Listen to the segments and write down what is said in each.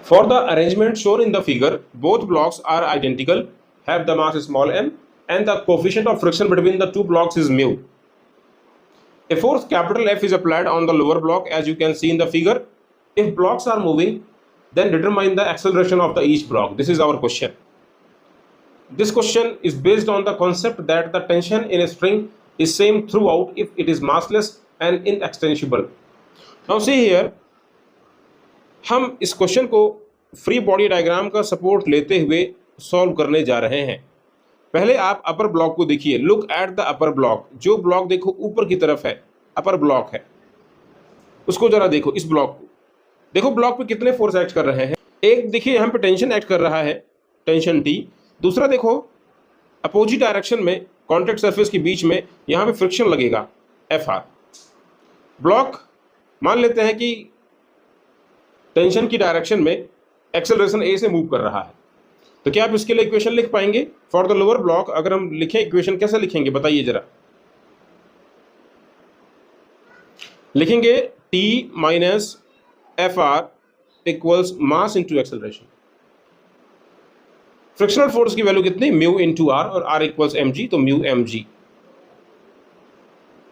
For the arrangement shown in the figure, both blocks are identical, have the mass small m, and the coefficient of friction between the two blocks is mu. A force capital F is applied on the lower block as you can see in the figure. If blocks are moving, then determine the acceleration of the each block. This is our question. This question is based on the concept that the tension in a string is same throughout if it is massless and inextensible. Now see here, हम इस question को free body diagram का support लेते हुए solve करने जा रहे हैं। पहले आप अपर ब्लॉक को देखिए, look at the upper block. जो ब्लॉक देखो ऊपर की तरफ है, अपर ब्लॉक है, उसको जरा देखो। इस ब्लॉक को देखो, ब्लॉक पे कितने फोर्स एक्ट कर रहे हैं। एक देखिए यहाँ पे टेंशन एक्ट कर रहा है, टेंशन टी। दूसरा देखो अपोजिट डायरेक्शन में कॉन्टैक्ट सरफेस के बीच में यहाँ पे फ्रिक्शन लगेगा Fr। ब्लॉक मान लेते हैं कि टेंशन की डायरेक्शन में एक्सेलरेशन ए से मूव कर रहा है, तो क्या आप इसके लिए इक्वेशन लिख पाएंगे फॉर द लोअर ब्लॉक? अगर हम लिखें इक्वेशन, कैसे लिखेंगे बताइए जरा। लिखेंगे T minus Fr equals mass into acceleration. Frictional force की वैल्यू कितनी, म्यू इंटू आर, और आर इक्वल्स mg, तो म्यू mg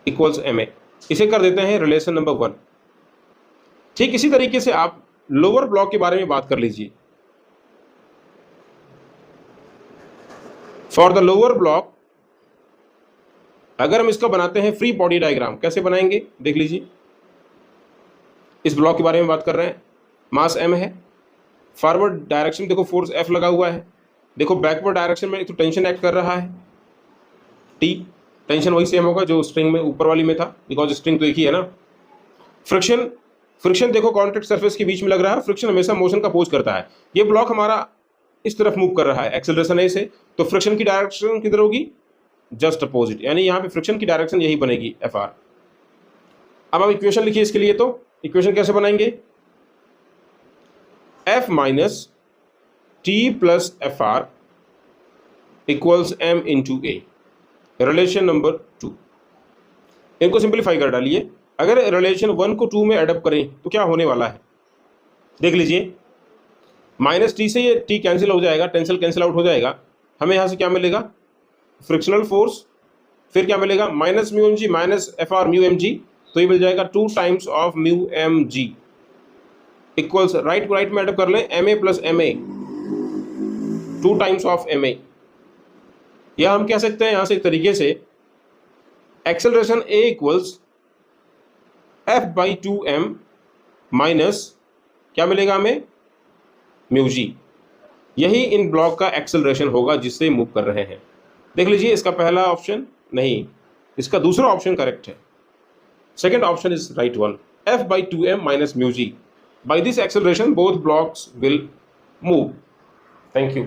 इक्वल्स ma। इसे कर देते हैं रिलेशन नंबर 1। ठीक इसी तरीके से आप लोअर ब्लॉक के बारे में बात कर लीजिए। फॉर द लोअर ब्लॉक अगर हम इसका बनाते हैं फ्री बॉडी डायग्राम, कैसे बनाएंगे देख लीजिए। इस ब्लॉक के बारे में बात कर रहे हैं, मास m है, फॉरवर्ड डायरेक्शन देखो फोर्स F लगा हुआ है, देखो बैकवर्ड डायरेक्शन में एक तो टेंशन एक्ट कर रहा है T, टेंशन वही सेम होगा जो स्ट्रिंग में ऊपर वाली में था, बिकॉज स्ट्रिंग तो एक ही है ना। फ्रिक्शन देखो कॉन्टैक्ट सरफेस के बीच में लग रहा है, फ्रिक्शन हमेशा मोशन का अपोज करता है। ये ब्लॉक हमारा इस तरफ मूव कर रहा है एक्सेलरेशन ए से, तो फ्रिक्शन की डायरेक्शन किधर होगी, जस्ट अपोजिट, यानी यहाँ पे फ्रिक्शन की डायरेक्शन यही बनेगी Fr। अब हम इक्वेशन लिखिए इसके लिए, तो इक्वेशन कैसे बनाएंगे, F minus T plus Fr equals m into a. Relation number 2, इनको सिंप्लीफाई कर डालिए। अगर रिलेशन 1 को 2 में एडअप करें तो क्या होने वाला है देख लीजिए। माइनस टी से ये टी कैंसिल हो जाएगा, टेंसल कैंसिल आउट हो जाएगा, हमें यहाँ से क्या मिलेगा, फ्रिक्शनल फोर्स, फिर क्या मिलेगा, minus mu m g minus Fr mu m g, तो ये मिल जाएगा 2 times of mu m g equals, right को राइट में एडअप कर लें, ma plus ma, 2 times of ma। या हम कह सकते हैं यहाँ से एक तरीके से, acceleration a equals F/2m minus क्या मिलेगा हमें, म्यू जी। यही इन ब्लॉक का एक्सेलरेशन होगा जिससे मूव कर रहे हैं। देख लीजिए, इसका पहला ऑप्शन नहीं, इसका दूसरा ऑप्शन करेक्ट है। Second option is right one, F/2m minus mu g. By this acceleration both blocks will move. Thank you.